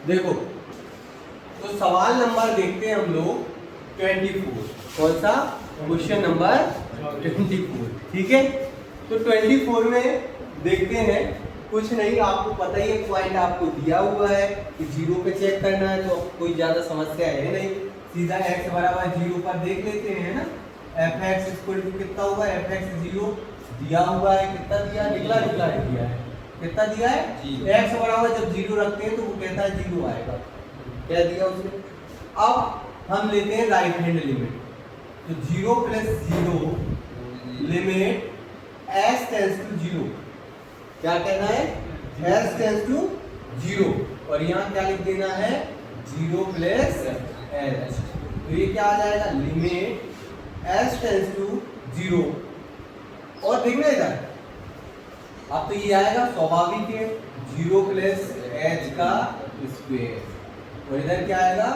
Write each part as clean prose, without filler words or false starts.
देखो तो सवाल नंबर देखते हैं हम लोग 24। कौन सा? Question number 24। ठीक है, तो 24 में देखते हैं। कुछ नहीं, आपको पता ही है, पॉइंट आपको दिया हुआ है कि 0 पे चेक करना है, तो कोई ज्यादा समस्या है नहीं। सीधा x बराबर 0 पर देख लेते हैं ना। fx इक्वल टू कितना हुआ? fx 0 दिया हुआ है, कितना दिया? निकला दिया है, कितना दिया है? x बराबर जब 0 रखते हैं तो वो कहता है 0 आएगा। क्या दिया उसने? अब हम लेते हैं राइट हैंड लिमिट, तो 0 plus 0 limit s tends to 0। क्या कहना है? s टेंस टू 0, और यहाँ क्या लिख देना है? 0 प्लस h। तो ये क्या आ जाएगा? Limit s tends to 0। और देखना इधर, अब तो ये आएगा स्वाभाविक है 0 प्लस h का स्क्वायर, और इधर क्या आएगा?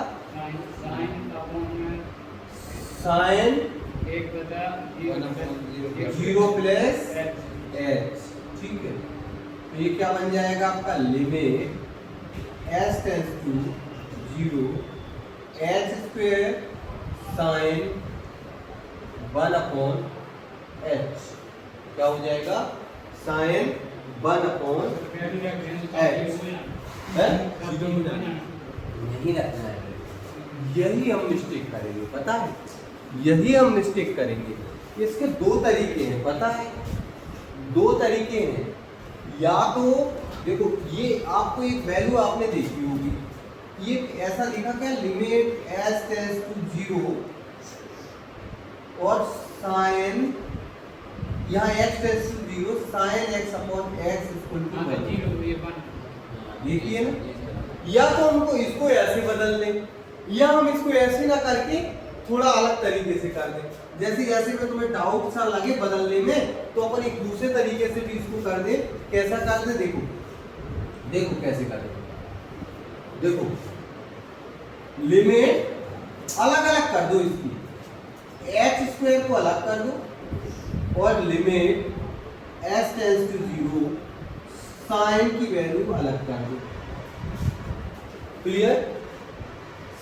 Sine 0 plus h। ठीक है, तो ये क्या बन जाएगा आपका? Limit s tends to 0 h square sine 1 upon h। क्या हो जाएगा? Sine 1 upon h। नहीं रखना है, यही हम मिस्टेक करेंगे, पता है? यही हम मिस्टेक करेंगे। इसके दो तरीके हैं, पता है? दो तरीके हैं। या तो देखो, ये आपको एक वैल्यू आपने देखी होगी, ये ऐसा लिखा क्या? लिमिट s टेंस टू 0 और साइन, यहाँ x tends to 0 sine x upon x equal to 1। देखिए ना, या तो हमको इसको ऐसे बदल दें, या हम इसको ऐसे ना करके थोड़ा अलग तरीके से कर दें। जैसे ऐसे में तुम्हें डाउट सा लगे बदलने में, तो अपन एक दूसरे तरीके से भी इसको कर दें। कैसा कर दें? देखो देखो कैसे कर दें। देखो, लिमिट अलग अलग कर दो इसकी, h स्क्वायर को अलग कर दो, और limit s tends to 0 sine की वैल्यू अलग कर दो। क्लियर?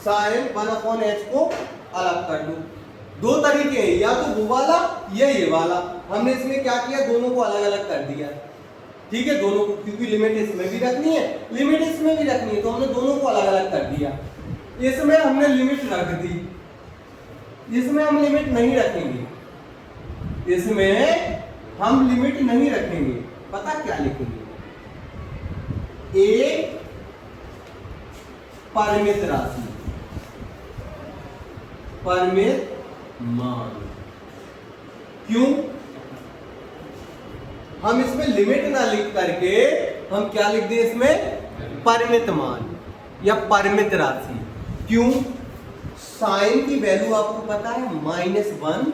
साइन 1 अपॉन h को अलग कर दो। दो तरीके हैं, या तो वो वाला या ये वाला। हमने इसमें क्या किया? दोनों को अलग अलग कर दिया। ठीक है, दोनों को, क्योंकि लिमिट इसमें भी रखनी है, लिमिट इसमें भी रखनी है, तो हमने दोनों को अलग अलग कर दिया। इसमें हमने लिमिट रख दी, इसमें हम लिमिट नहीं रखेंगे, इसमें हम लिमिट नहीं रखेंगे। पता क्या लिखेंगे? एक परिमित राशि, परिमित मान। क्यों? हम इसमें लिमिट ना लिख करके हम क्या लिख दें? इसमें परिमित मान या परिमित राशि। क्यों? साइन की वैल्यू आपको पता है -1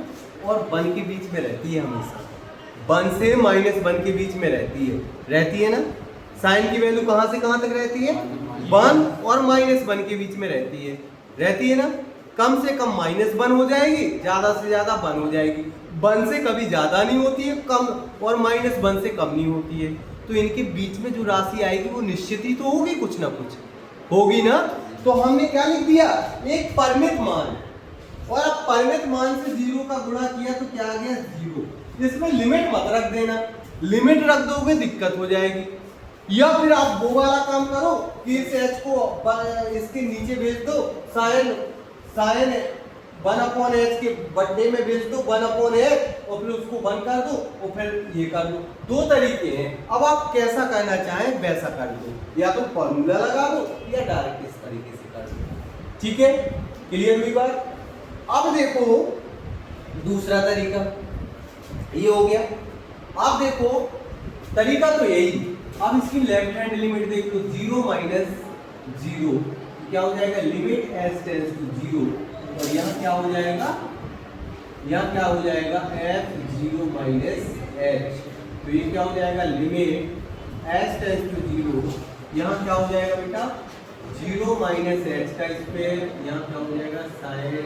और 1 के बीच में रहती है हमेशा। 1 से -1 के बीच में रहती है ना। साइन की वैल्यू कहां से कहां तक रहती है? 1 और -1 के बीच में रहती है ना। कम से कम -1 हो जाएगी, ज्यादा से ज्यादा 1 हो जाएगी। 1 से कभी ज्यादा नहीं होती है कम, और -1 से कम नहीं होती है। तो इनके बीच में जो राशि आएगी वो निश्चित ही तो होगी, कुछ ना कुछ होगी ना। तो हमने क्या लिख दिया? एक परिमित मान, और अब परिमित मान से 0 का गुणा किया तो क्या आ गया? 0। इसमें लिमिट मत रख देना, लिमिट रख दोगे दिक्कत हो जाएगी। या फिर आप वो वाला काम करो कि इस h को इसके नीचे भेज दो, साइन 1 अपॉन h के बट्टे में भेज दो 1 अपॉन h, और फिर उसको 1 कर दो, और फिर ये कर दो। दो तरीके हैं, अब आप कैसा करना चाहें वैसा कर दो, या तो फॉर्मूला लगा दो या डायरेक्ट इस तरीके से कर दो। ठीक है, क्लियर हुई बात? अब देखो दूसरा तरीका, ये हो गया। अब देखो तरीका तो यही। अब इसकी लेफ्ट हैंड लिमिट देख लो, 0 - 0 क्या हो जाएगा? लिमिट s टेंस टू 0, और यहाँ क्या हो जाएगा? यहाँ क्या हो जाएगा? f0 - h। तो ये क्या हो जाएगा? लिमिट s टेंस टू 0, यहाँ क्या हो जाएगा बेटा? 0 - h का स्क्वायर, यहाँ क्या हो जाएगा? Sine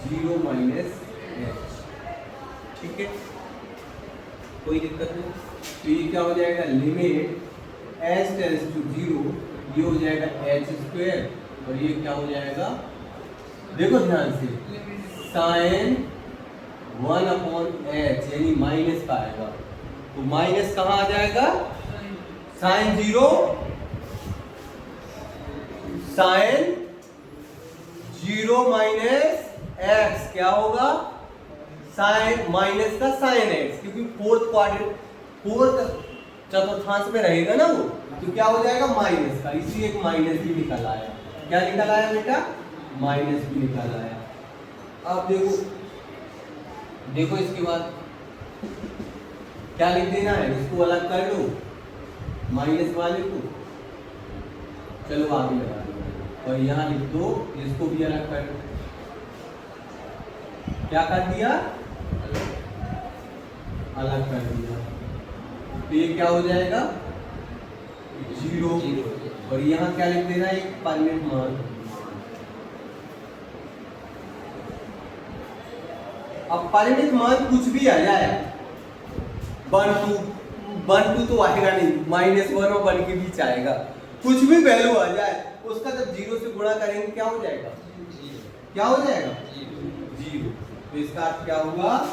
0 - h। ठीक है, कोई दिक्कत नहीं। तो ये क्या हो जाएगा? लिमिट एच टेंस टू 0, ये हो जाएगा एच स्क्वायर और ये क्या हो जाएगा, देखो ध्यान से, साइन 1/h यानी माइनस का आएगा, तो माइनस कहाँ आ जाएगा, साइन 0 माइनस एक्स क्या होगा, साइन माइनस का साइन एक्स, क्योंकि फोर्थ चतुर्थांश में रहेगा ना वो, तो क्या हो जाएगा माइनस का, इसी एक माइनस भी निकल आया, क्या निकल आया बेटा, माइनस भी निकल आया। अब देखो इसके बाद क्या लिख देना है, इसको अलग कर लो माइनस वाले को, चलो आगे लगा दो और यहाँ लिख दो, इसको भी अलग कर दो, क्या कर दिया, अलग कर दिया, तो ये क्या हो जाएगा 0 और यहाँ क्या लिख देना, एक परिमित मान। अब परिमित मान कुछ भी आ जाए, 1 2 तो आएगा नहीं, -1 और 1 के बीच आएगा, कुछ भी वैल्यू आ जाए उसका जब 0 से गुणा करेंगे क्या हो जाएगा, क्या हो जाएगा 0, तो इसका अर्थ क्या होगा,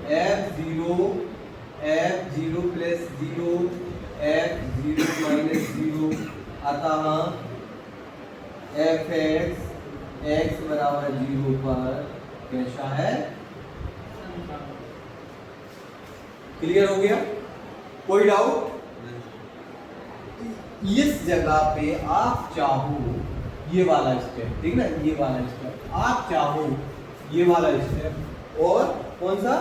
f0 प्लस 0 f0 माइनस 0, अतः fx x बराबर 0 पर कैसा है, क्लियर हो गया, कोई डाउट, इस जगह पे आप चाहो ये वाला स्टेप, ठीक ना, ये वाला स्टेप आप चाहो, ये वाला स्टेप और कौन सा,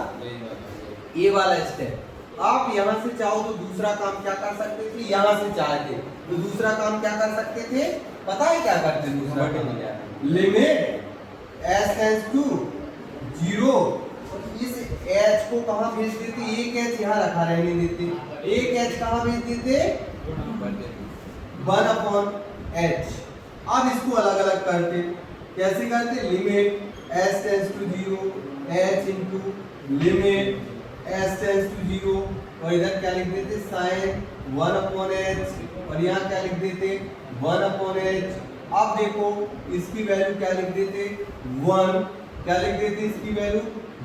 ये वाला स्टेप, आप यहां से चाहो तो दूसरा काम क्या कर सकते थे, यहां से चाहते तो दूसरा काम क्या कर सकते थे, पता है क्या करते, दूसरा काम लिमिट s टेंस टू 0, इस h को कहां भेज देते, एक h यहां रखा रहने देते, एक h कहां भेज देते 1/h। अब इसको अलग अलग करते, कैसे करते, limit s tends to 0 h into limit s tends to 0 और इधर क्या लिख देते, साइन 1/h और यहाँ क्या लिख देते 1/h। अब देखो इसकी वैल्यू क्या लिख देते 1, क्या लिख देते इसकी वैल्यू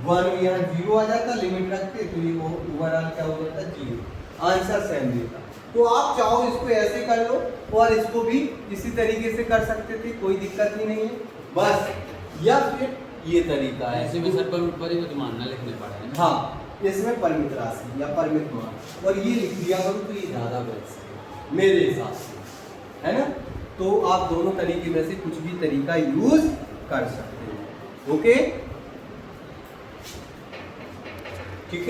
1, यहाँ 0 आ जाता, लिमिट रखते तो ये ओवरऑल क्या हो जाता 0, आंसर सेम देता। तो आप चाहो इसको ऐसे कर लो और इसको भी इसी तरीके से कर सकते थे, कोई दिक्कत ही नहीं है, बस या फिर ये तरीका है, ऐसे में सर पर ऊपर ही तो मानना लिखने पड़ा है ना, हाँ इसमें परिमित राशि या परिमित मान और ये लिख दिया करो तो ये ज्यादा बेस्ट है मेरे हिसाब से, है ना, तो आप दोनों तरीके में से कुछ भी तरीका यूज कर सकते हो, ओके।